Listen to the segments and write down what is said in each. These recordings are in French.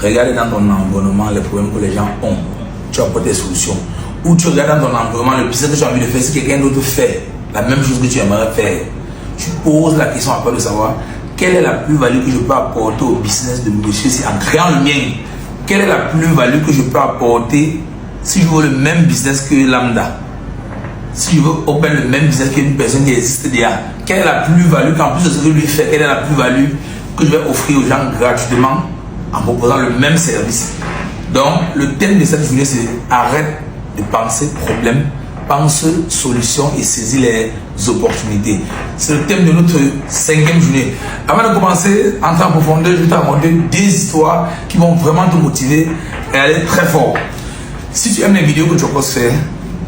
regarde dans ton environnement les problèmes que les gens ont. Tu apportes des solutions. Ou tu regardes dans ton environnement le business que tu as envie de faire. Si quelqu'un d'autre fait la même chose que tu aimerais faire, tu poses la question après de savoir quelle est la plus-value que je peux apporter au business de monsieur en créant le mien. Quelle est la plus-value que je peux apporter si je veux le même business que lambda? Si je veux open le même business qu'une personne qui existe déjà, quelle est la plus-value qu'en plus de ce que lui fait, quelle est la plus-value que je vais offrir aux gens gratuitement en proposant le même service? Donc, le thème de cette journée, c'est arrête de penser problème, pense solution et saisis les opportunités. C'est le thème de notre 5e journée. Avant de commencer, entrer en profondeur, je vais te raconter des histoires qui vont vraiment te motiver et aller très fort. Si tu aimes les vidéos que tu peux faire,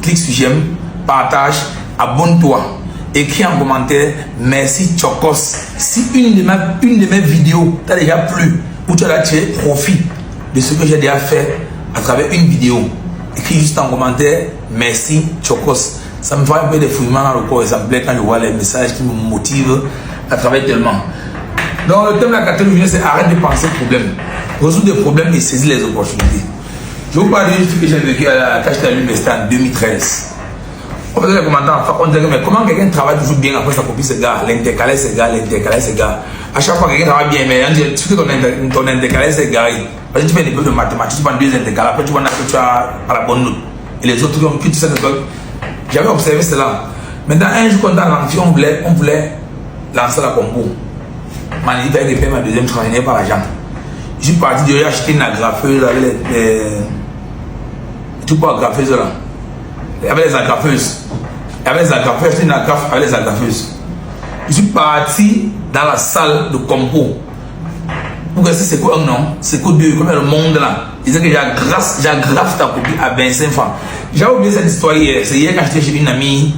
clique sur j'aime, partage, abonne-toi, écris en commentaire merci Chokos. Si une de mes vidéos t'a déjà plu ou tu as tiré profit de ce que j'ai déjà fait à travers une vidéo, écris juste en commentaire merci Chokos. Ça me fait un peu de fouillement dans le corps et ça me plaît quand je vois les messages qui me motivent à travailler tellement. Donc le thème de la 4e journée, c'est arrête de penser problème, résoudre des problèmes et saisir les opportunités. Je vous parle d'une chose que j'ai vécu quand j'étais à l'université en 2013. On faisait des commentaires, on disait mais comment quelqu'un travaille toujours bien après sa copie, ce gars, l'intercalé, ce gars, l'intercalé, ce gars. À chaque fois quelqu'un travaille bien, mais on dit tu fais ton intercalé, c'est gars. Parce que tu fais des peu de mathématiques, tu prends 2 intercalés, après tu vois que tu as pas la bonne note. Et les autres qui ont pu tout ça, j'avais observé cela. Maintenant, un jour, quand dans l'amphithéâtre, on voulait lancer la combo. Il fallait faire ma 2e travail, je n'avais pas l'argent. Je suis parti de acheter une agrafeuse avec les. Tu peux agrafeuse là. Il y avait les agrafeuses. Il y avait les agrafeuses, acheté une agrafe avec les agrafeuses. Je suis parti dans la salle de compo. Pour que c'est quoi un nom? C'est quoi 2? Comme le monde là. Il disait que j'agrafe ta copie à 25 francs. J'ai oublié cette histoire hier. C'est hier quand j'étais chez une amie